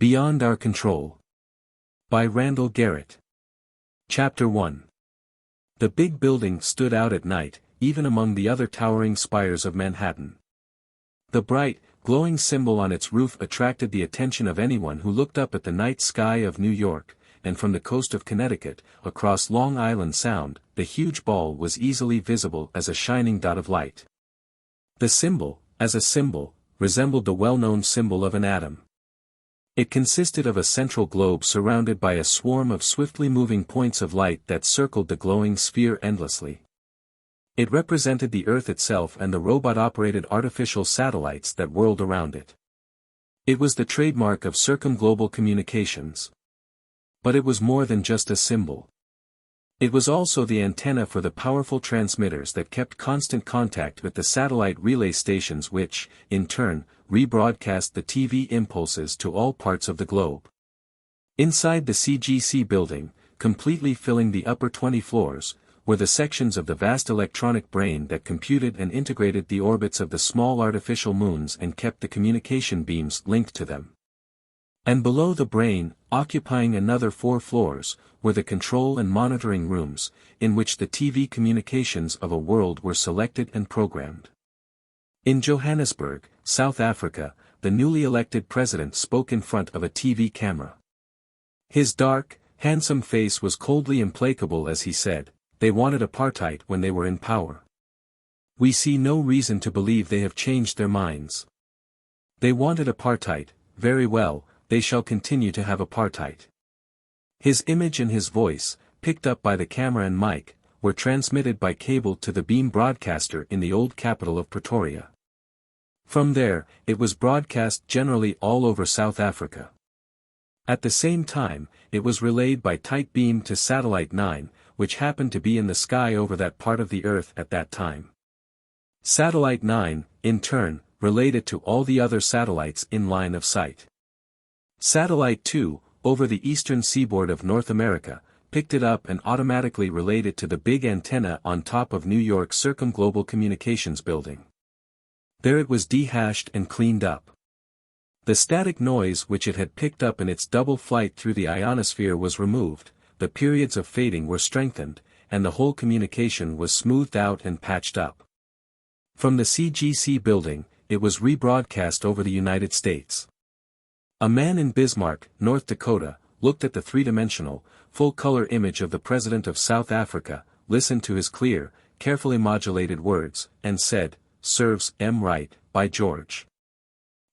Beyond Our Control. By Randall Garrett. Chapter 1. The big building stood out at night, even among the other towering spires of Manhattan. The bright, glowing symbol on its roof attracted the attention of anyone who looked up at the night sky of New York, and from the coast of Connecticut, across Long Island Sound, the huge ball was easily visible as a shining dot of light. The symbol, as a symbol, resembled the well-known symbol of an atom. It consisted of a central globe surrounded by a swarm of swiftly moving points of light that circled the glowing sphere endlessly. It represented the Earth itself and the robot-operated artificial satellites that whirled around it. It was the trademark of circumglobal communications. But it was more than just a symbol. It was also the antenna for the powerful transmitters that kept constant contact with the satellite relay stations which, in turn, rebroadcast the TV impulses to all parts of the globe. Inside the CGC building, completely filling the upper 20 floors, were the sections of the vast electronic brain that computed and integrated the orbits of the small artificial moons and kept the communication beams linked to them. And below the brain, occupying another 4 floors, were the control and monitoring rooms, in which the TV communications of a world were selected and programmed. In Johannesburg, South Africa, the newly elected president spoke in front of a TV camera. His dark, handsome face was coldly implacable as he said, "They wanted apartheid when they were in power. We see no reason to believe they have changed their minds. They wanted apartheid, very well, they shall continue to have apartheid." His image and his voice, picked up by the camera and mic, were transmitted by cable to the beam broadcaster in the old capital of Pretoria. From there, it was broadcast generally all over South Africa. At the same time, it was relayed by tight beam to Satellite 9, which happened to be in the sky over that part of the Earth at that time. Satellite 9, in turn, relayed it to all the other satellites in line of sight. Satellite 2, over the eastern seaboard of North America, picked it up and automatically relayed it to the big antenna on top of New York's Circumglobal Communications building. There it was dehashed and cleaned up. The static noise which it had picked up in its double flight through the ionosphere was removed, the periods of fading were strengthened, and the whole communication was smoothed out and patched up. From the CGC building, it was rebroadcast over the United States. A man in Bismarck, North Dakota, looked at the three-dimensional, full-color image of the President of South Africa, listened to his clear, carefully modulated words, and said, "Serves em right, by George."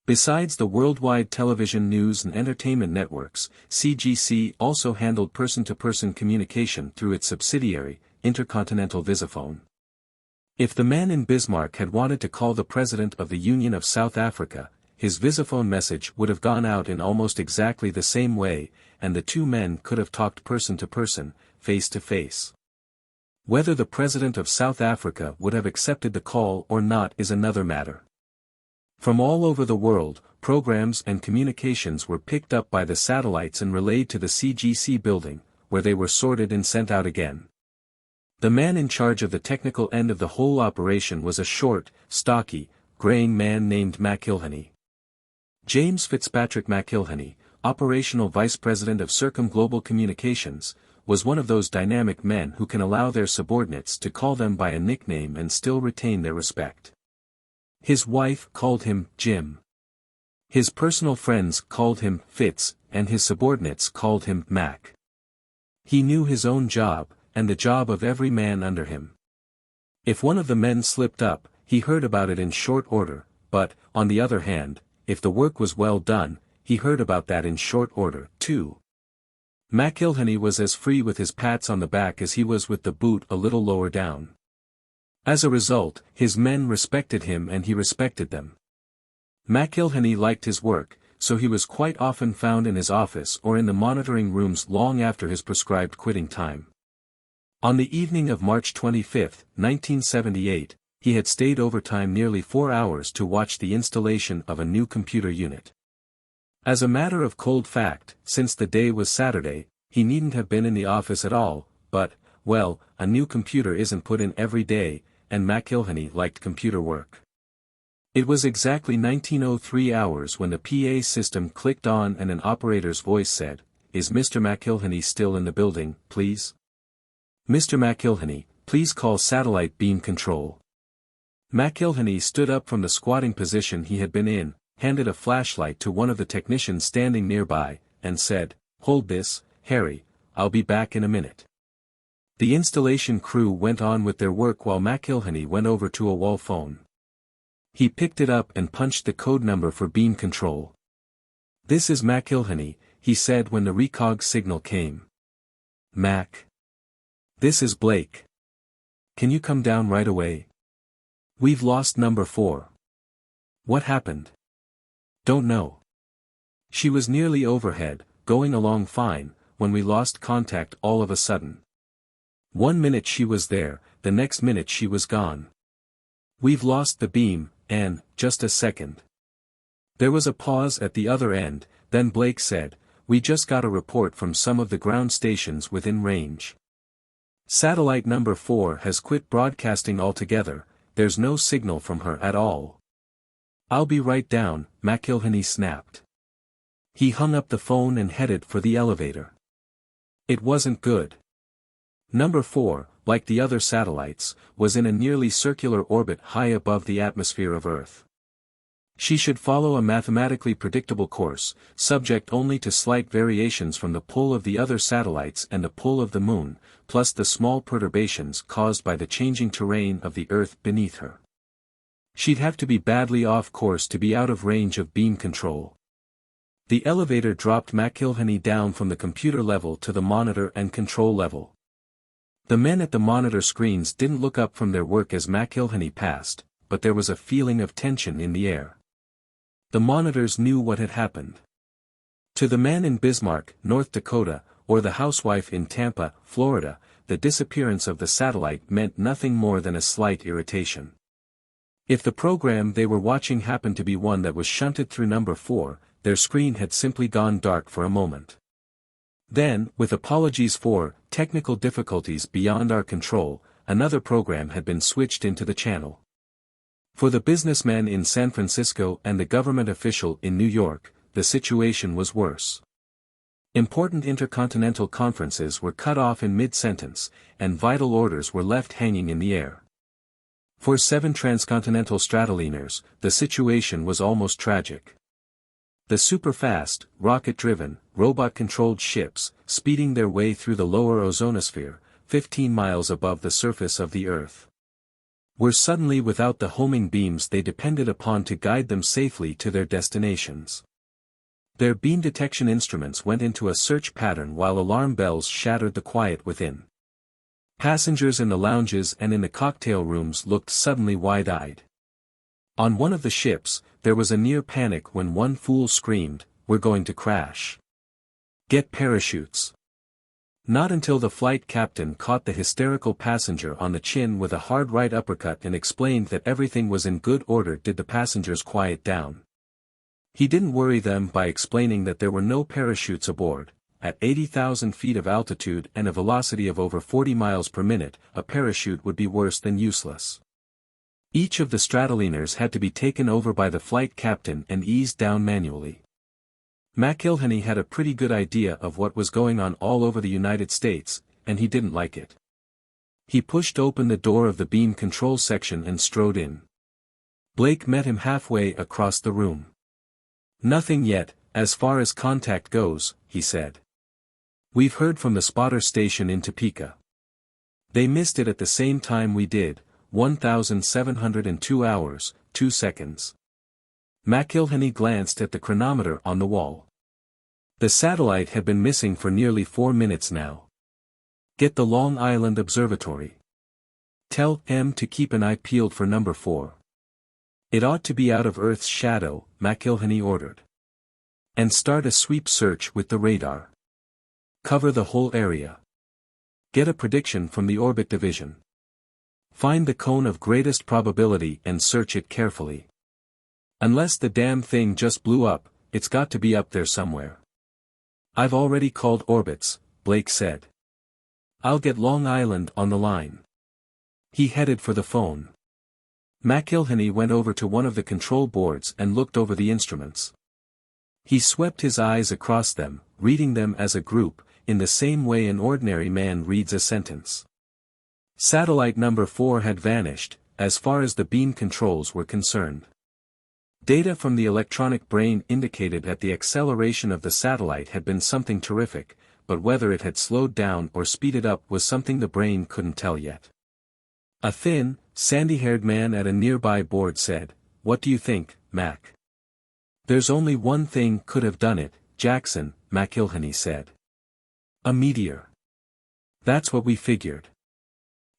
Besides the worldwide television news and entertainment networks, CGC also handled person-to-person communication through its subsidiary, Intercontinental Visiphone. If the man in Bismarck had wanted to call the President of the Union of South Africa, his Visiphone message would have gone out in almost exactly the same way, and the two men could have talked person-to-person, face-to-face. Whether the President of South Africa would have accepted the call or not is another matter. From all over the world, programs and communications were picked up by the satellites and relayed to the CGC building, where they were sorted and sent out again. The man in charge of the technical end of the whole operation was a short, stocky, graying man named McIlhenny. James Fitzpatrick McIlhenny, operational vice president of Circumglobal Communications, was one of those dynamic men who can allow their subordinates to call them by a nickname and still retain their respect. His wife called him Jim. His personal friends called him Fitz, and his subordinates called him Mac. He knew his own job, and the job of every man under him. If one of the men slipped up, he heard about it in short order, but, on the other hand, if the work was well done, he heard about that in short order, too. McIlhenny was as free with his pats on the back as he was with the boot a little lower down. As a result, his men respected him and he respected them. McIlhenny liked his work, so he was quite often found in his office or in the monitoring rooms long after his prescribed quitting time. On the evening of March 25, 1978, he had stayed overtime nearly 4 hours to watch the installation of a new computer unit. As a matter of cold fact, since the day was Saturday, he needn't have been in the office at all, but, well, a new computer isn't put in every day, and McIlhenny liked computer work. It was exactly 1903 hours when the PA system clicked on and an operator's voice said, "Is Mr. McIlhenny still in the building, please? Mr. McIlhenny, please call satellite beam control." McIlhenny stood up from the squatting position he had been in, handed a flashlight to one of the technicians standing nearby, and said, "Hold this, Harry, I'll be back in a minute." The installation crew went on with their work while McIlhenny went over to a wall phone. He picked it up and punched the code number for beam control. "This is McIlhenny," he said when the recog signal came. "Mac. This is Blake. Can you come down right away? We've lost number 4. "What happened?" "Don't know. She was nearly overhead, going along fine, when we lost contact all of a sudden. 1 minute she was there, the next minute she was gone. We've lost the beam, and, just a second." There was a pause at the other end, then Blake said, "We just got a report from some of the ground stations within range. Satellite number 4 has quit broadcasting altogether, there's no signal from her at all." "I'll be right down," McIlhenny snapped. He hung up the phone and headed for the elevator. It wasn't good. Number 4, like the other satellites, was in a nearly circular orbit high above the atmosphere of Earth. She should follow a mathematically predictable course, subject only to slight variations from the pull of the other satellites and the pull of the Moon, plus the small perturbations caused by the changing terrain of the Earth beneath her. She'd have to be badly off course to be out of range of beam control. The elevator dropped McIlhenny down from the computer level to the monitor and control level. The men at the monitor screens didn't look up from their work as McIlhenny passed, but there was a feeling of tension in the air. The monitors knew what had happened. To the man in Bismarck, North Dakota, or the housewife in Tampa, Florida, the disappearance of the satellite meant nothing more than a slight irritation. If the program they were watching happened to be one that was shunted through number 4, their screen had simply gone dark for a moment. Then, with apologies for technical difficulties beyond our control, another program had been switched into the channel. For the businessman in San Francisco and the government official in New York, the situation was worse. Important intercontinental conferences were cut off in mid-sentence, and vital orders were left hanging in the air. For 7 transcontinental stratoliners, the situation was almost tragic. The super-fast, rocket-driven, robot-controlled ships, speeding their way through the lower ozonosphere, 15 miles above the surface of the Earth, were suddenly without the homing beams they depended upon to guide them safely to their destinations. Their beam detection instruments went into a search pattern while alarm bells shattered the quiet within. Passengers in the lounges and in the cocktail rooms looked suddenly wide-eyed. On one of the ships, there was a near panic when one fool screamed, "We're going to crash. Get parachutes." Not until the flight captain caught the hysterical passenger on the chin with a hard right uppercut and explained that everything was in good order did the passengers quiet down. He didn't worry them by explaining that there were no parachutes aboard. At 80,000 feet of altitude and a velocity of over 40 miles per minute, a parachute would be worse than useless. Each of the stratoliners had to be taken over by the flight captain and eased down manually. McIlhenny had a pretty good idea of what was going on all over the United States, and he didn't like it. He pushed open the door of the beam control section and strode in. Blake met him halfway across the room. "Nothing yet, as far as contact goes," he said. "We've heard from the spotter station in Topeka. They missed it at the same time we did, 1,702 hours, 2 seconds. McIlhenny glanced at the chronometer on the wall. The satellite had been missing for nearly 4 minutes now. "Get the Long Island Observatory. Tell M to keep an eye peeled for number 4. It ought to be out of Earth's shadow," McIlhenny ordered. "And start a sweep search with the radar. Cover the whole area. Get a prediction from the orbit division. Find the cone of greatest probability and search it carefully. Unless the damn thing just blew up, it's got to be up there somewhere." "I've already called orbits," Blake said. "I'll get Long Island on the line." He headed for the phone. McIlhenny went over to one of the control boards and looked over the instruments. He swept his eyes across them, reading them as a group, in the same way an ordinary man reads a sentence. Satellite number 4 had vanished, as far as the beam controls were concerned. Data from the electronic brain indicated that the acceleration of the satellite had been something terrific, but whether it had slowed down or speeded up was something the brain couldn't tell yet. A thin, sandy-haired man at a nearby board said, "What do you think, Mac?" "There's only one thing could have done it, Jackson," McIlhenny said. "A meteor. That's what we figured.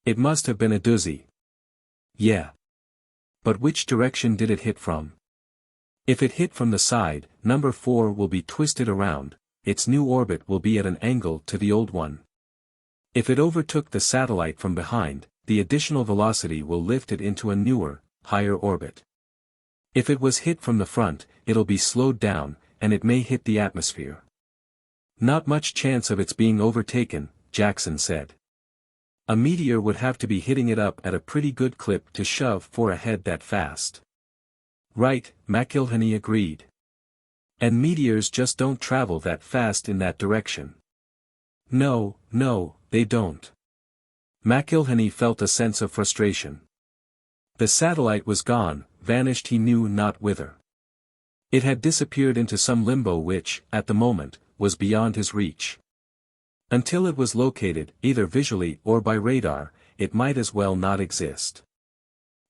It must have been a doozy." "Yeah. But which direction did it hit from? If it hit from the side, number 4 will be twisted around, its new orbit will be at an angle to the old one. If it overtook the satellite from behind, the additional velocity will lift it into a newer, higher orbit. If it was hit from the front, it'll be slowed down, and it may hit the atmosphere." "Not much chance of its being overtaken," Jackson said. "A meteor would have to be hitting it up at a pretty good clip to shove 4 ahead that fast." "Right," McIlhenny agreed. "And meteors just don't travel that fast in that direction." No, they don't." McIlhenny felt a sense of frustration. The satellite was gone, vanished he knew not whither. It had disappeared into some limbo which, at the moment, was beyond his reach. Until it was located, either visually or by radar, it might as well not exist.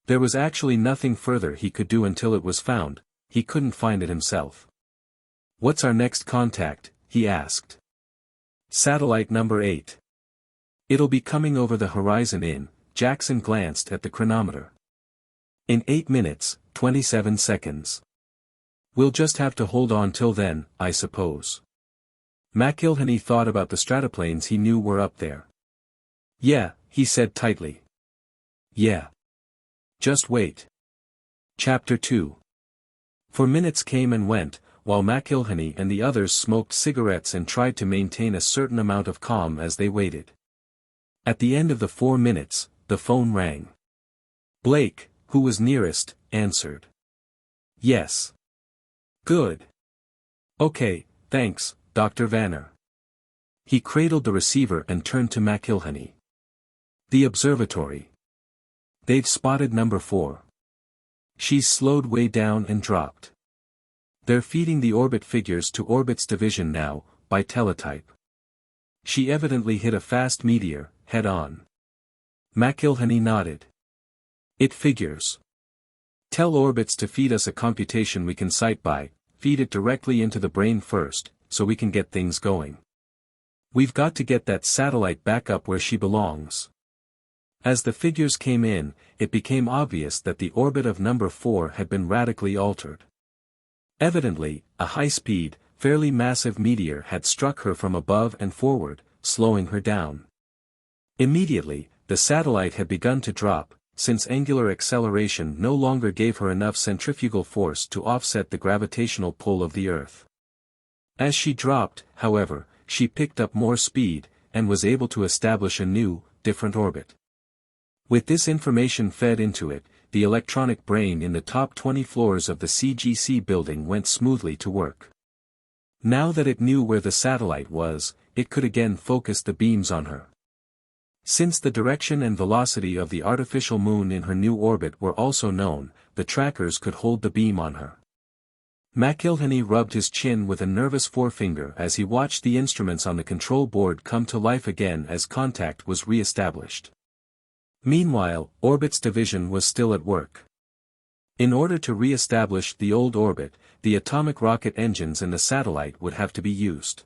There was actually nothing further he could do until it was found. He couldn't find it himself. "What's our next contact?" he asked. "Satellite number 8. It'll be coming over the horizon in," Jackson glanced at the chronometer. "In 8 minutes, 27 seconds. We'll just have to hold on till then, I suppose." McIlhenny thought about the stratoplanes he knew were up there. "Yeah," he said tightly. "Yeah. Just wait." Chapter 2. For minutes came and went, while McIlhenny and the others smoked cigarettes and tried to maintain a certain amount of calm as they waited. At the end of the 4 minutes, the phone rang. Blake, who was nearest, answered. "Yes." "Good. Okay, thanks, Dr. Vanner." He cradled the receiver and turned to McIlhenny. "The observatory. They've spotted number 4. She's slowed way down and dropped. They're feeding the orbit figures to Orbit's division now, by teletype. She evidently hit a fast meteor, head on." McIlhenny nodded. "It figures. Tell Orbits to feed us a computation we can cite by, feed it directly into the brain first, so we can get things going. We've got to get that satellite back up where she belongs." As the figures came in, it became obvious that the orbit of number 4 had been radically altered. Evidently, a high-speed, fairly massive meteor had struck her from above and forward, slowing her down. Immediately, the satellite had begun to drop, since angular acceleration no longer gave her enough centrifugal force to offset the gravitational pull of the Earth. As she dropped, however, she picked up more speed, and was able to establish a new, different orbit. With this information fed into it, the electronic brain in the top 20 floors of the CGC building went smoothly to work. Now that it knew where the satellite was, it could again focus the beams on her. Since the direction and velocity of the artificial moon in her new orbit were also known, the trackers could hold the beam on her. McIlhenny rubbed his chin with a nervous forefinger as he watched the instruments on the control board come to life again as contact was re-established. Meanwhile, Orbit's division was still at work. In order to re-establish the old orbit, the atomic rocket engines in the satellite would have to be used.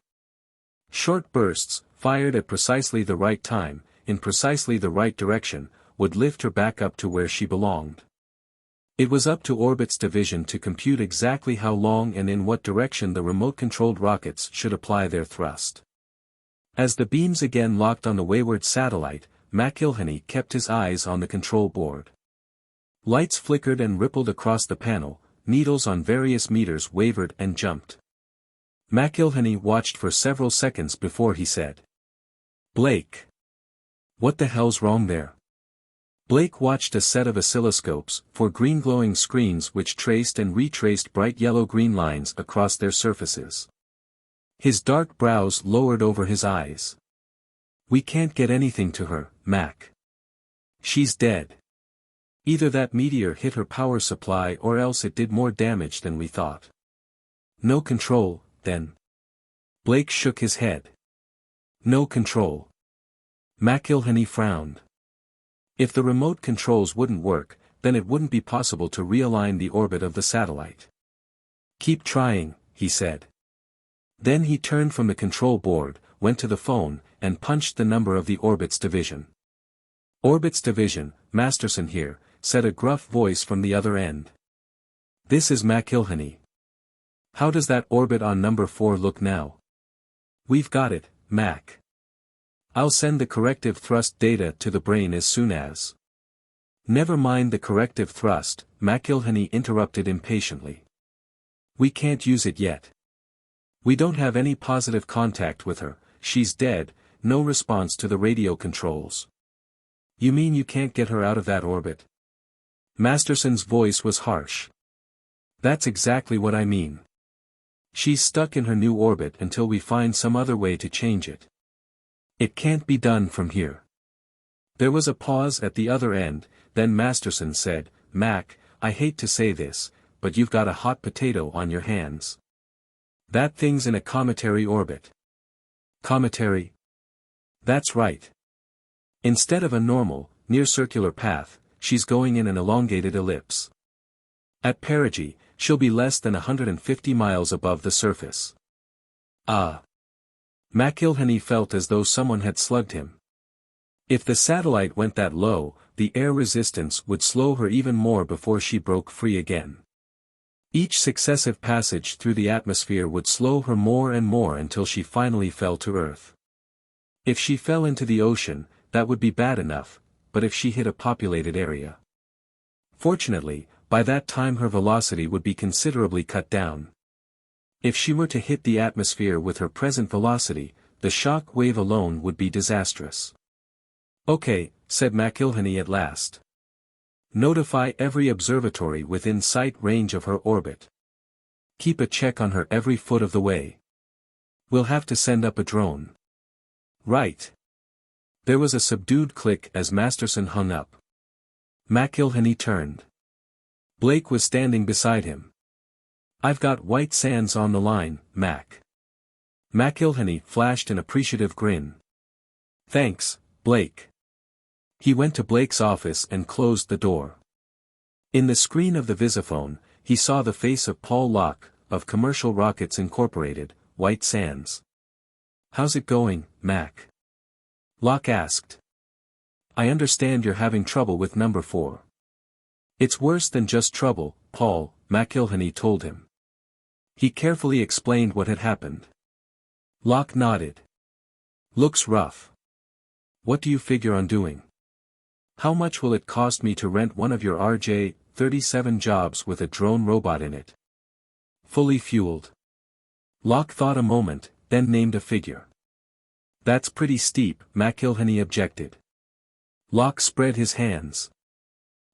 Short bursts, fired at precisely the right time, in precisely the right direction, would lift her back up to where she belonged. It was up to Orbit's division to compute exactly how long and in what direction the remote-controlled rockets should apply their thrust. As the beams again locked on the wayward satellite, McIlhenny kept his eyes on the control board. Lights flickered and rippled across the panel, needles on various meters wavered and jumped. McIlhenny watched for several seconds before he said, "Blake. What the hell's wrong there?" Blake watched a set of oscilloscopes, for green glowing screens which traced and retraced bright yellow-green lines across their surfaces. His dark brows lowered over his eyes. "We can't get anything to her, Mac. She's dead. Either that meteor hit her power supply or else it did more damage than we thought." "No control, then?" Blake shook his head. "No control." McIlhenny frowned. If the remote controls wouldn't work, then it wouldn't be possible to realign the orbit of the satellite. "Keep trying," he said. Then he turned from the control board, went to the phone, and punched the number of the Orbits Division. "Orbits Division, Masterson here," said a gruff voice from the other end. "This is McIlhenny. How does that orbit on number 4 look now?" "We've got it, Mac. I'll send the corrective thrust data to the brain as soon as—" "Never mind the corrective thrust," McIlhenny interrupted impatiently. "We can't use it yet. We don't have any positive contact with her, she's dead, no response to the radio controls." "You mean you can't get her out of that orbit?" Masterson's voice was harsh. "That's exactly what I mean. She's stuck in her new orbit until we find some other way to change it. It can't be done from here." There was a pause at the other end, then Masterson said, "Mac, I hate to say this, but you've got a hot potato on your hands. That thing's in a cometary orbit." "Cometary?" "That's right. Instead of a normal, near-circular path, she's going in an elongated ellipse. At perigee, she'll be less than 150 miles above the surface." "Ah." McIlhenny felt as though someone had slugged him. If the satellite went that low, the air resistance would slow her even more before she broke free again. Each successive passage through the atmosphere would slow her more and more until she finally fell to Earth. If she fell into the ocean, that would be bad enough, but if she hit a populated area. Fortunately, by that time her velocity would be considerably cut down. If she were to hit the atmosphere with her present velocity, the shock wave alone would be disastrous. "Okay," said McIlhenny at last. "Notify every observatory within sight range of her orbit. Keep a check on her every foot of the way. We'll have to send up a drone." "Right." There was a subdued click as Masterson hung up. McIlhenny turned. Blake was standing beside him. "I've got White Sands on the line, Mac." McIlhenny flashed an appreciative grin. "Thanks, Blake." He went to Blake's office and closed the door. In the screen of the visiphone, he saw the face of Paul Locke, of Commercial Rockets Incorporated, White Sands. "How's it going, Mac?" Locke asked. "I understand you're having trouble with number 4. "It's worse than just trouble, Paul," McIlhenny told him. He carefully explained what had happened. Locke nodded. "Looks rough. What do you figure on doing? How much will it cost me to rent one of your RJ-37 jobs with a drone robot in it? Fully fueled?" Locke thought a moment, then named a figure. "That's pretty steep," McIlhenny objected. Locke spread his hands.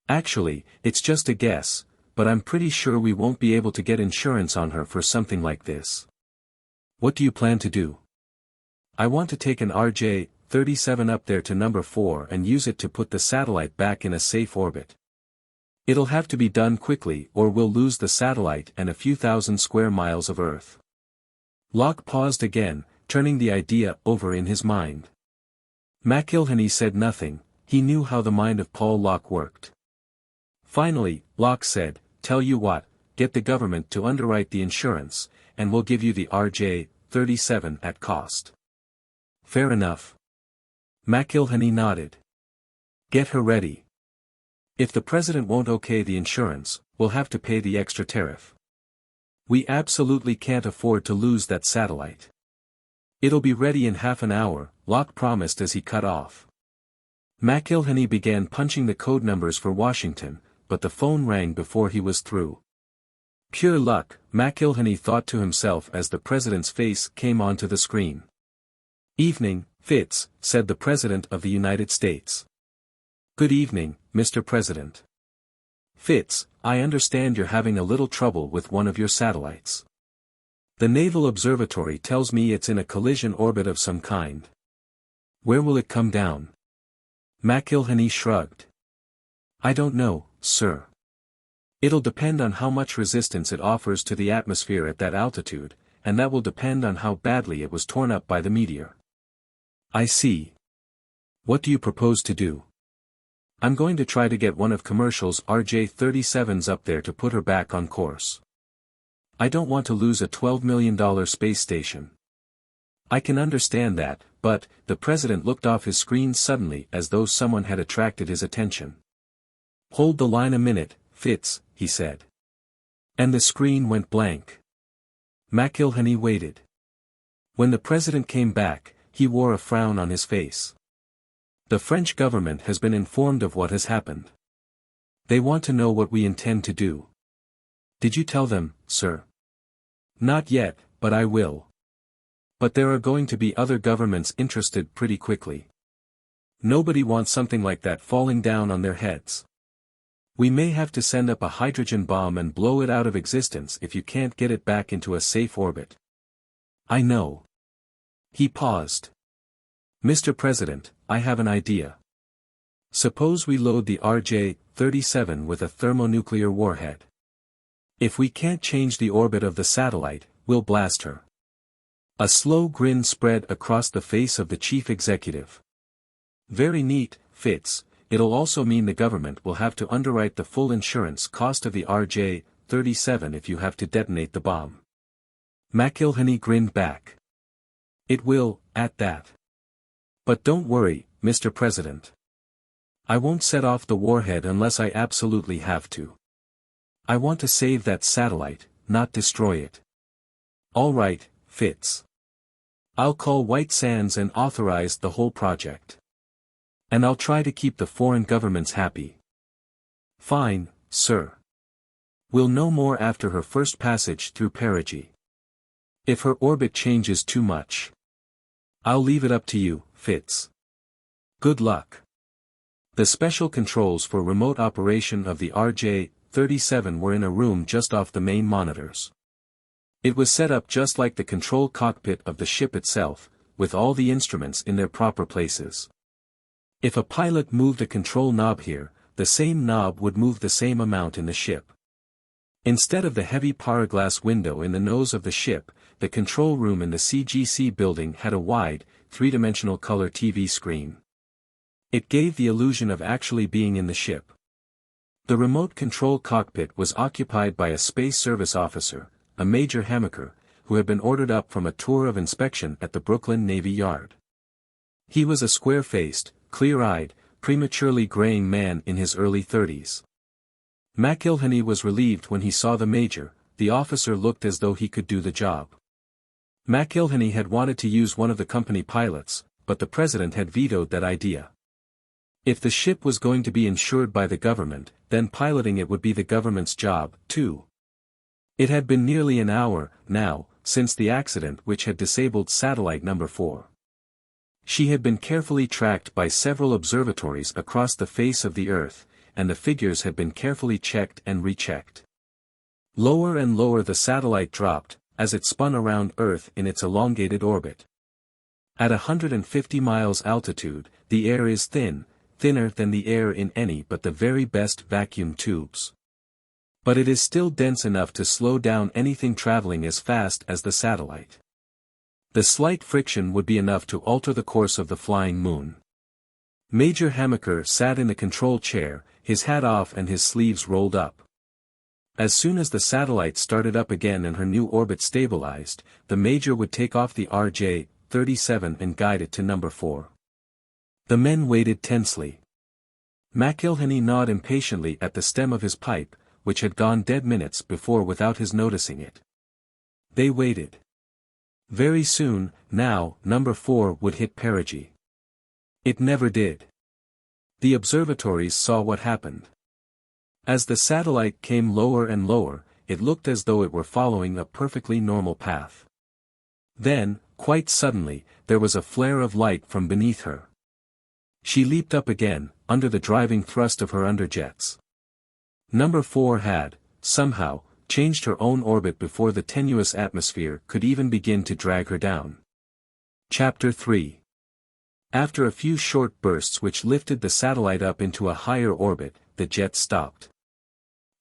"Actually, it's just a guess, but I'm pretty sure we won't be able to get insurance on her for something like this." "What do you plan to do?" "I want to take an RJ-37 up there to number 4 and use it to put the satellite back in a safe orbit. It'll have to be done quickly or we'll lose the satellite and a few thousand square miles of Earth." Locke paused again, turning the idea over in his mind. McIlhenny said nothing, he knew how the mind of Paul Locke worked. Finally, Locke said, "Tell you what, get the government to underwrite the insurance, and we'll give you the RJ-37 at cost." "Fair enough." McIlhenny nodded. "Get her ready. If the president won't okay the insurance, we'll have to pay the extra tariff. We absolutely can't afford to lose that satellite." "It'll be ready in half an hour," Locke promised as he cut off. McIlhenny began punching the code numbers for Washington, but the phone rang before he was through. Pure luck, McIlhenny thought to himself as the president's face came onto the screen. "Evening, Fitz," said the President of the United States. "Good evening, Mr. President. Fitz, I understand you're having a little trouble with one of your satellites. The Naval Observatory tells me it's in a collision orbit of some kind. Where will it come down? McIlhenny shrugged. I don't know, sir. It'll depend on how much resistance it offers to the atmosphere at that altitude, and that will depend on how badly it was torn up by the meteor. I see. What do you propose to do? I'm going to try to get one of Commercial's RJ-37s up there to put her back on course. I don't want to lose a $12 million space station. I can understand that, but, the president looked off his screen suddenly as though someone had attracted his attention. Hold the line a minute, Fitz, he said. And the screen went blank. McIlhenny waited. When the president came back, he wore a frown on his face. The French government has been informed of what has happened. They want to know what we intend to do. Did you tell them, sir? Not yet, but I will. But there are going to be other governments interested pretty quickly. Nobody wants something like that falling down on their heads. We may have to send up a hydrogen bomb and blow it out of existence if you can't get it back into a safe orbit. I know. He paused. Mr. President, I have an idea. Suppose we load the RJ-37 with a thermonuclear warhead. If we can't change the orbit of the satellite, we'll blast her. A slow grin spread across the face of the chief executive. Very neat, Fitz. It'll also mean the government will have to underwrite the full insurance cost of the RJ-37 if you have to detonate the bomb. McIlhenny grinned back. It will, at that. But don't worry, Mr. President. I won't set off the warhead unless I absolutely have to. I want to save that satellite, not destroy it. All right, Fitz. I'll call White Sands and authorize the whole project. And I'll try to keep the foreign governments happy. Fine, sir. We'll know more after her first passage through perigee. If her orbit changes too much, I'll leave it up to you, Fitz. Good luck. The special controls for remote operation of the RJ-37 were in a room just off the main monitors. It was set up just like the control cockpit of the ship itself, with all the instruments in their proper places. If a pilot moved a control knob here, the same knob would move the same amount in the ship. Instead of the heavy paraglass window in the nose of the ship, the control room in the CGC building had a wide, three-dimensional color TV screen. It gave the illusion of actually being in the ship. The remote control cockpit was occupied by a space service officer, a Major Hammaker, who had been ordered up from a tour of inspection at the Brooklyn Navy Yard. He was a square-faced, clear-eyed, prematurely graying man in his early 30s. McIlhenny was relieved when he saw the major. The officer looked as though he could do the job. McIlhenny had wanted to use one of the company pilots, but the president had vetoed that idea. If the ship was going to be insured by the government, then piloting it would be the government's job, too. It had been nearly an hour, now, since the accident which had disabled satellite number 4. She had been carefully tracked by several observatories across the face of the Earth, and the figures had been carefully checked and rechecked. Lower and lower the satellite dropped, as it spun around Earth in its elongated orbit. At 150 miles altitude, the air is thin, thinner than the air in any but the very best vacuum tubes. But it is still dense enough to slow down anything traveling as fast as the satellite. The slight friction would be enough to alter the course of the flying moon. Major Hammaker sat in the control chair, his hat off and his sleeves rolled up. As soon as the satellite started up again and her new orbit stabilized, the major would take off the RJ-37 and guide it to number 4. The men waited tensely. McIlhenny gnawed impatiently at the stem of his pipe, which had gone dead minutes before without his noticing it. They waited. Very soon, now, number 4 would hit perigee. It never did. The observatories saw what happened. As the satellite came lower and lower, it looked as though it were following a perfectly normal path. Then, quite suddenly, there was a flare of light from beneath her. She leaped up again, under the driving thrust of her underjets. Number 4 had, somehow, changed her own orbit before the tenuous atmosphere could even begin to drag her down. Chapter 3. After a few short bursts which lifted the satellite up into a higher orbit, the jet stopped.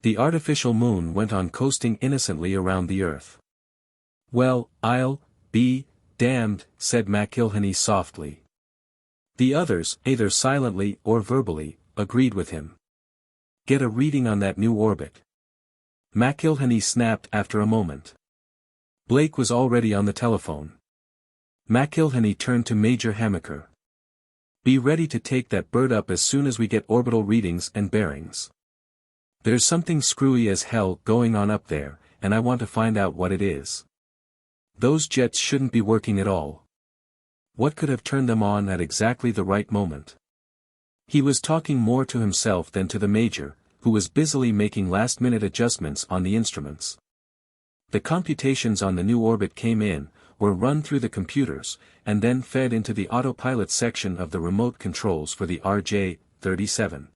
The artificial moon went on coasting innocently around the Earth. "Well, I'll be damned," said McIlhenny softly. The others, either silently or verbally, agreed with him. "Get a reading on that new orbit," McIlhenny snapped after a moment. Blake was already on the telephone. McIlhenny turned to Major Hammaker. "Be ready to take that bird up as soon as we get orbital readings and bearings. There's something screwy as hell going on up there, and I want to find out what it is. Those jets shouldn't be working at all. What could have turned them on at exactly the right moment?" He was talking more to himself than to the Major, who was busily making last-minute adjustments on the instruments. The computations on the new orbit came in, were run through the computers, and then fed into the autopilot section of the remote controls for the RJ-37.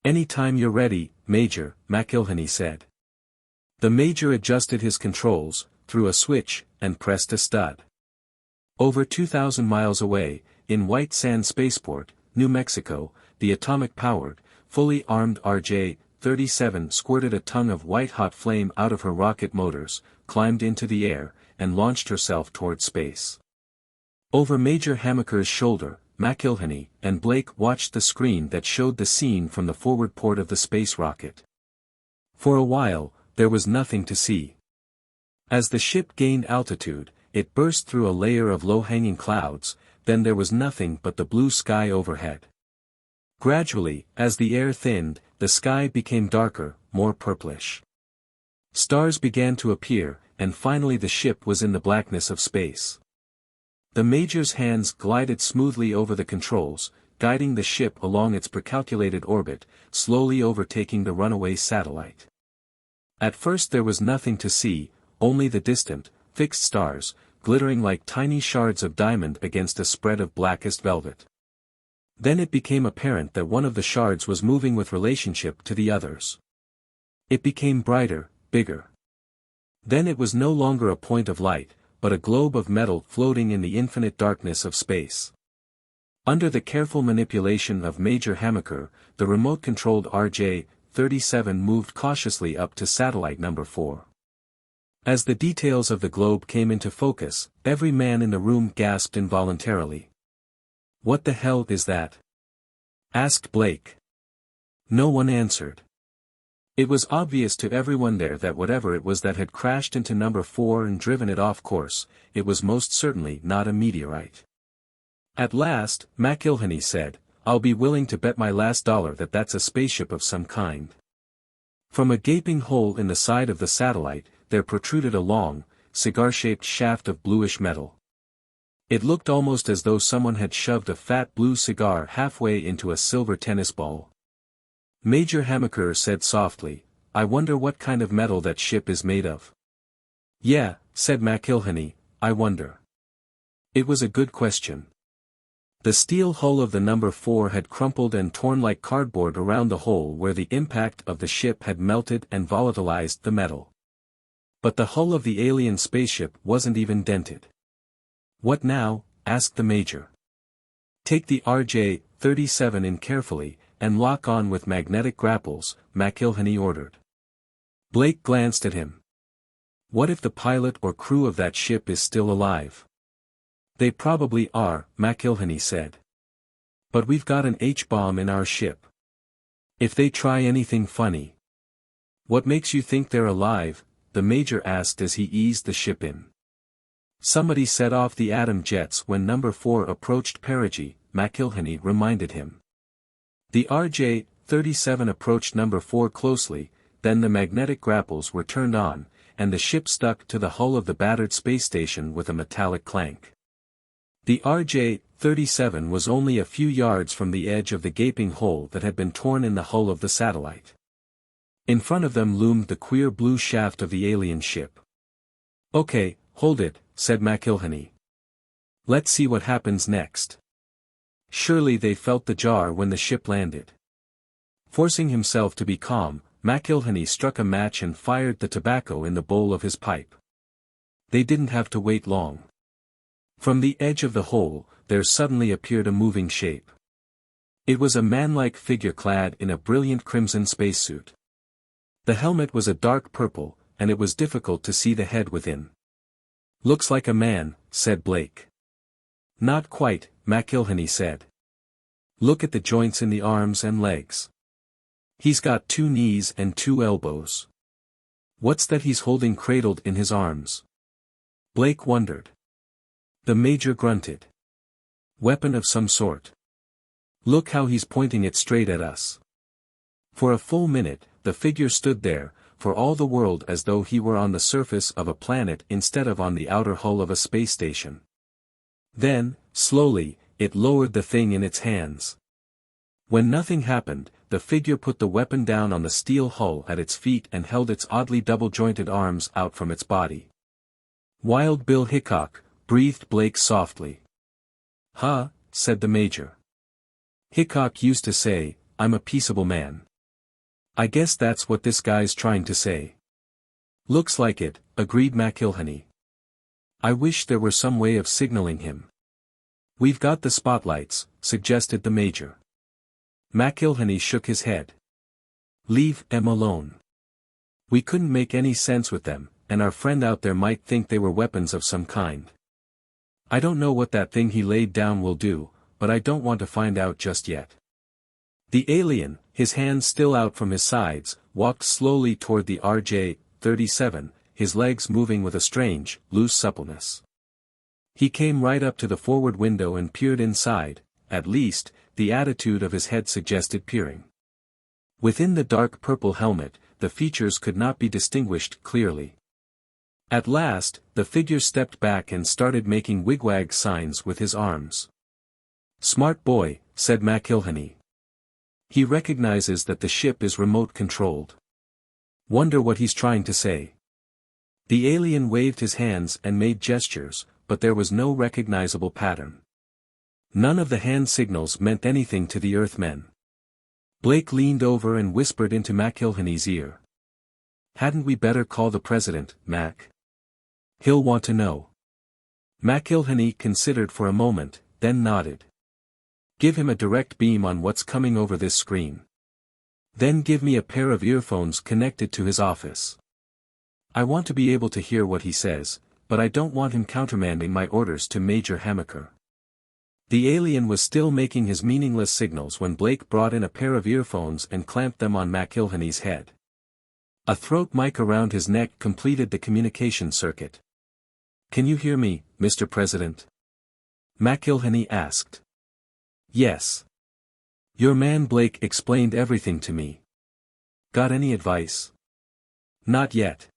"Any time you're ready, Major," McIlhenny said. The Major adjusted his controls, threw a switch, and pressed a stud. Over 2,000 miles away, in White Sands Spaceport, New Mexico, the atomic-powered, fully armed RJ-37 squirted a tongue of white-hot flame out of her rocket motors, climbed into the air, and launched herself toward space. Over Major Hammaker's shoulder, McIlhenny and Blake watched the screen that showed the scene from the forward port of the space rocket. For a while, there was nothing to see. As the ship gained altitude, it burst through a layer of low-hanging clouds, then there was nothing but the blue sky overhead. Gradually, as the air thinned, the sky became darker, more purplish. Stars began to appear, and finally the ship was in the blackness of space. The Major's hands glided smoothly over the controls, guiding the ship along its precalculated orbit, slowly overtaking the runaway satellite. At first there was nothing to see, only the distant, fixed stars, glittering like tiny shards of diamond against a spread of blackest velvet. Then it became apparent that one of the shards was moving with relationship to the others. It became brighter, bigger. Then it was no longer a point of light, but a globe of metal floating in the infinite darkness of space. Under the careful manipulation of Major Hammaker, the remote-controlled RJ-37 moved cautiously up to satellite number 4. As the details of the globe came into focus, every man in the room gasped involuntarily. "What the hell is that?" asked Blake. No one answered. It was obvious to everyone there that whatever it was that had crashed into number 4 and driven it off course, it was most certainly not a meteorite. At last, McIlhenny said, "I'll be willing to bet my last dollar that that's a spaceship of some kind." From a gaping hole in the side of the satellite, there protruded a long, cigar-shaped shaft of bluish metal. It looked almost as though someone had shoved a fat blue cigar halfway into a silver tennis ball. Major Hammaker said softly, "I wonder what kind of metal that ship is made of." "Yeah," said McIlhenny, "I wonder." It was a good question. The steel hull of the number 4 had crumpled and torn like cardboard around the hole where the impact of the ship had melted and volatilized the metal. But the hull of the alien spaceship wasn't even dented. "What now?" asked the Major. "Take the RJ-37 in carefully, and lock on with magnetic grapples," McIlhenny ordered. Blake glanced at him. "What if the pilot or crew of that ship is still alive?" "They probably are," McIlhenny said. "But we've got an H-bomb in our ship. If they try anything funny." "What makes you think they're alive?" the Major asked as he eased the ship in. "Somebody set off the atom jets when number 4 approached perigee," McIlhenny reminded him. The RJ-37 approached number 4 closely, then the magnetic grapples were turned on, and the ship stuck to the hull of the battered space station with a metallic clank. The RJ-37 was only a few yards from the edge of the gaping hole that had been torn in the hull of the satellite. In front of them loomed the queer blue shaft of the alien ship. "Okay, hold it," said McIlhenny. "Let's see what happens next." Surely they felt the jar when the ship landed. Forcing himself to be calm, McIlhenny struck a match and fired the tobacco in the bowl of his pipe. They didn't have to wait long. From the edge of the hole, there suddenly appeared a moving shape. It was a man-like figure clad in a brilliant crimson spacesuit. The helmet was a dark purple, and it was difficult to see the head within. "Looks like a man," said Blake. "Not quite," McIlhenny said. "Look at the joints in the arms and legs. He's got 2 knees and 2 elbows. What's that he's holding cradled in his arms?" Blake wondered. The Major grunted. "Weapon of some sort. Look how he's pointing it straight at us." For a full minute, the figure stood there, for all the world as though he were on the surface of a planet instead of on the outer hull of a space station. Then, slowly, it lowered the thing in its hands. When nothing happened, the figure put the weapon down on the steel hull at its feet and held its oddly double-jointed arms out from its body. "Wild Bill Hickok," breathed Blake softly. "Huh," said the Major. "Hickok used to say, 'I'm a peaceable man.' I guess that's what this guy's trying to say." "Looks like it," agreed McIlhenny. "I wish there were some way of signaling him." "We've got the spotlights," suggested the Major. McIlhenny shook his head. "Leave them alone. We couldn't make any sense with them, and our friend out there might think they were weapons of some kind. I don't know what that thing he laid down will do, but I don't want to find out just yet." The alien, his hands still out from his sides, walked slowly toward the RJ-37, his legs moving with a strange, loose suppleness. He came right up to the forward window and peered inside, at least, the attitude of his head suggested peering. Within the dark purple helmet, the features could not be distinguished clearly. At last, the figure stepped back and started making wigwag signs with his arms. "Smart boy," said McIlhenny. "He recognizes that the ship is remote-controlled. Wonder what he's trying to say." The alien waved his hands and made gestures, but there was no recognizable pattern. None of the hand signals meant anything to the Earthmen. Blake leaned over and whispered into McIlhenny's ear. "Hadn't we better call the President, Mac? He'll want to know." McIlhenny considered for a moment, then nodded. "Give him a direct beam on what's coming over this screen. Then give me a pair of earphones connected to his office. I want to be able to hear what he says, but I don't want him countermanding my orders to Major Hammaker." The alien was still making his meaningless signals when Blake brought in a pair of earphones and clamped them on McIlhenny's head. A throat mic around his neck completed the communication circuit. "Can you hear me, Mr. President?" McIlhenny asked. "Yes. Your man Blake explained everything to me. Got any advice?" "Not yet.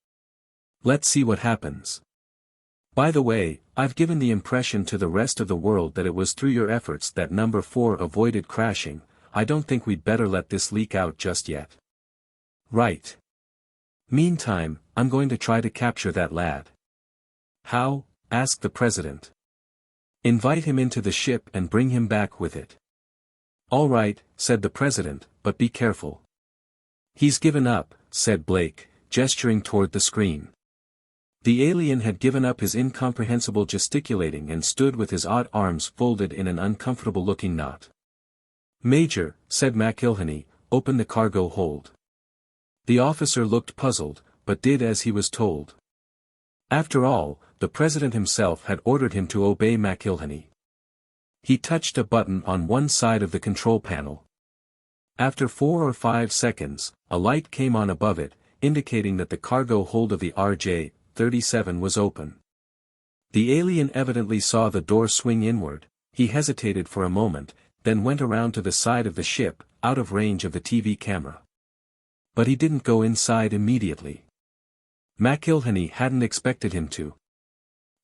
Let's see what happens. By the way, I've given the impression to the rest of the world that it was through your efforts that number 4 avoided crashing. I don't think we'd better let this leak out just yet." "Right. Meantime, I'm going to try to capture that lad." "How?" asked the President. "Invite him into the ship and bring him back with it." "All right," said the President, "but be careful." "He's given up," said Blake, gesturing toward the screen. The alien had given up his incomprehensible gesticulating and stood with his odd arms folded in an uncomfortable-looking knot. "Major," said McIlhenny, "open the cargo hold." The officer looked puzzled, but did as he was told. After all, the President himself had ordered him to obey McIlhenny. He touched a button on one side of the control panel. After 4 or 5 seconds, a light came on above it, indicating that the cargo hold of the RJ-37 was open. The alien evidently saw the door swing inward. He hesitated for a moment, then went around to the side of the ship, out of range of the TV camera. But he didn't go inside immediately. McIlhenny hadn't expected him to.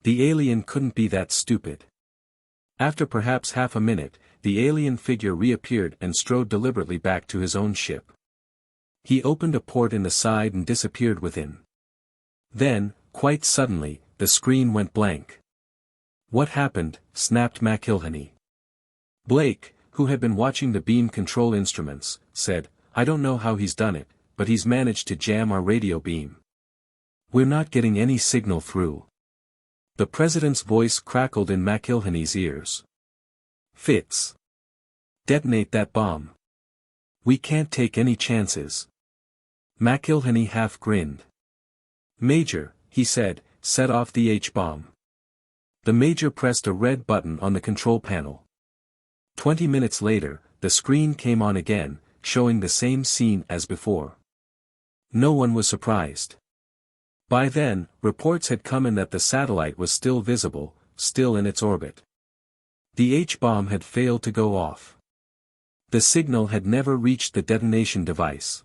The alien couldn't be that stupid. After perhaps half a minute, the alien figure reappeared and strode deliberately back to his own ship. He opened a port in the side and disappeared within. Then, quite suddenly, the screen went blank. "What happened?" snapped McIlhenny. Blake, who had been watching the beam control instruments, said, "I don't know how he's done it, but he's managed to jam our radio beam. We're not getting any signal through." The president's voice crackled in McIlhenny's ears. "Fitz. Detonate that bomb. We can't take any chances." McIlhenny half grinned. "Major," he said, "set off the H-bomb." The major pressed a red button on the control panel. 20 minutes later, the screen came on again, showing the same scene as before. No one was surprised. By then, reports had come in that the satellite was still visible, still in its orbit. The H-bomb had failed to go off. The signal had never reached the detonation device.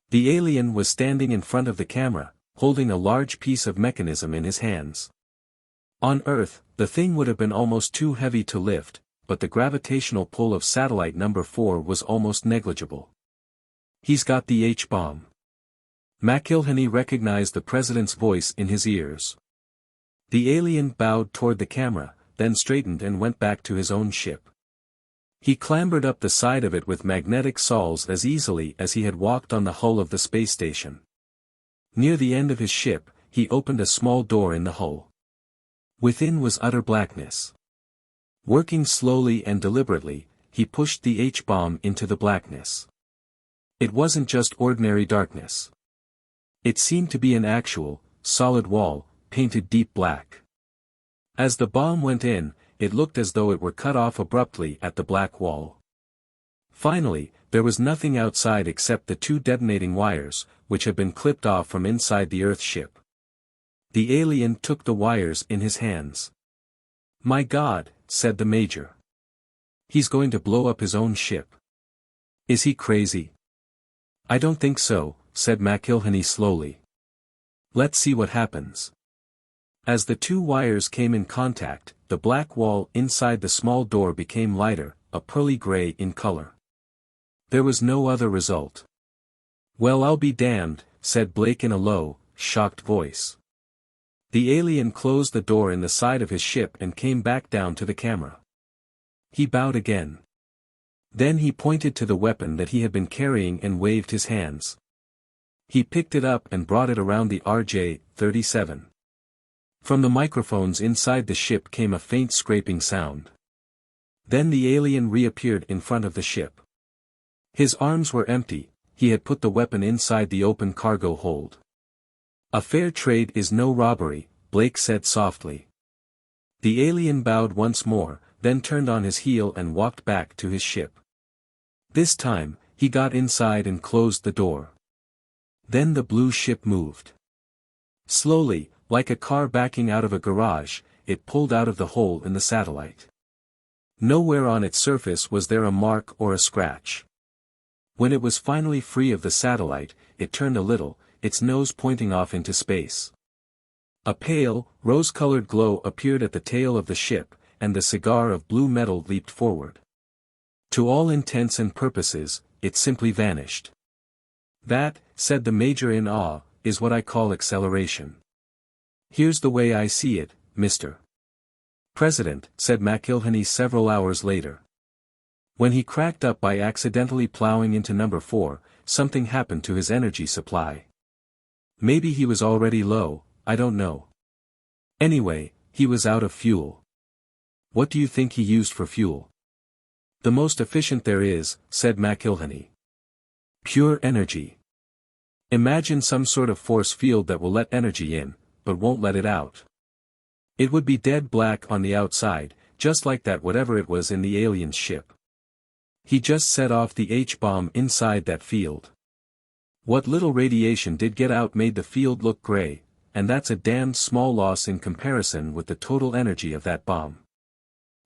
The alien was standing in front of the camera, holding a large piece of mechanism in his hands. On Earth, the thing would have been almost too heavy to lift, but the gravitational pull of satellite number 4 was almost negligible. "He's got the H-bomb." McIlhenny recognized the president's voice in his ears. The alien bowed toward the camera, then straightened and went back to his own ship. He clambered up the side of it with magnetic sawls as easily as he had walked on the hull of the space station. Near the end of his ship, he opened a small door in the hull. Within was utter blackness. Working slowly and deliberately, he pushed the H-bomb into the blackness. It wasn't just ordinary darkness. It seemed to be an actual, solid wall, painted deep black. As the bomb went in, it looked as though it were cut off abruptly at the black wall. Finally, there was nothing outside except the 2 detonating wires, which had been clipped off from inside the Earth ship. The alien took the wires in his hands. "My God," said the major. "He's going to blow up his own ship. Is he crazy?" "I don't think so," said McIlhenny slowly. "Let's see what happens." As the 2 wires came in contact, the black wall inside the small door became lighter, a pearly gray in color. There was no other result. "Well, I'll be damned," said Blake in a low, shocked voice. The alien closed the door in the side of his ship and came back down to the camera. He bowed again. Then he pointed to the weapon that he had been carrying and waved his hands. He picked it up and brought it around the RJ-37. From the microphones inside the ship came a faint scraping sound. Then the alien reappeared in front of the ship. His arms were empty, he had put the weapon inside the open cargo hold. "A fair trade is no robbery," Blake said softly. The alien bowed once more, then turned on his heel and walked back to his ship. This time, he got inside and closed the door. Then the blue ship moved. Slowly, like a car backing out of a garage, it pulled out of the hole in the satellite. Nowhere on its surface was there a mark or a scratch. When it was finally free of the satellite, it turned a little, its nose pointing off into space. A pale, rose-colored glow appeared at the tail of the ship, and the cigar of blue metal leaped forward. To all intents and purposes, it simply vanished. "That," said the major in awe, "is what I call acceleration. Here's the way I see it, Mr. President," said McIlhenny several hours later. When he cracked up by accidentally plowing into number 4, something happened to his energy supply. Maybe he was already low, I don't know. Anyway, he was out of fuel. What do you think he used for fuel? "The most efficient there is," said McIlhenny. "Pure energy. Imagine some sort of force field that will let energy in, but won't let it out. It would be dead black on the outside, just like that whatever it was in the alien's ship. He just set off the H-bomb inside that field. What little radiation did get out made the field look gray, and that's a damned small loss in comparison with the total energy of that bomb.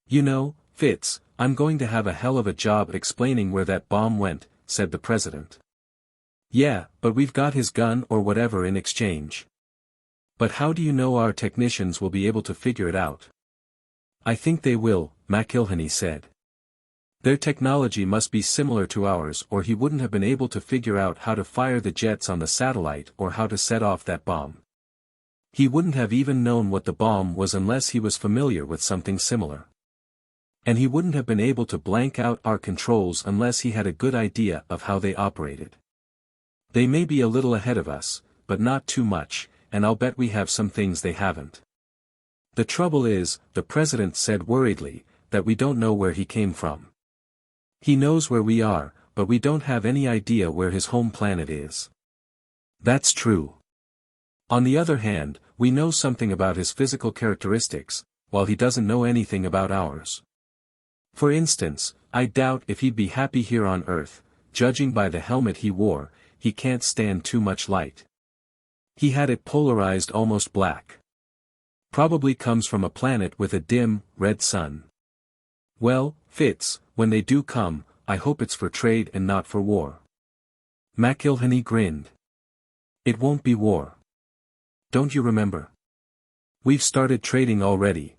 You know, Fitz, I'm going to have a hell of a job explaining where that bomb went," said the president. "Yeah, but we've got his gun or whatever in exchange." "But how do you know our technicians will be able to figure it out?" "I think they will," McIlhenny said. "Their technology must be similar to ours or he wouldn't have been able to figure out how to fire the jets on the satellite or how to set off that bomb. He wouldn't have even known what the bomb was unless he was familiar with something similar." And he wouldn't have been able to blank out our controls unless he had a good idea of how they operated. They may be a little ahead of us, but not too much, and I'll bet we have some things they haven't. The trouble is, the president said worriedly, that we don't know where he came from. He knows where we are, but we don't have any idea where his home planet is. That's true. On the other hand, we know something about his physical characteristics, while he doesn't know anything about ours. For instance, I doubt if he'd be happy here on Earth. Judging by the helmet he wore, he can't stand too much light. He had it polarized almost black. Probably comes from a planet with a dim, red sun. Well, Fitz, when they do come, I hope it's for trade and not for war. McIlhenny grinned. It won't be war. Don't you remember? We've started trading already,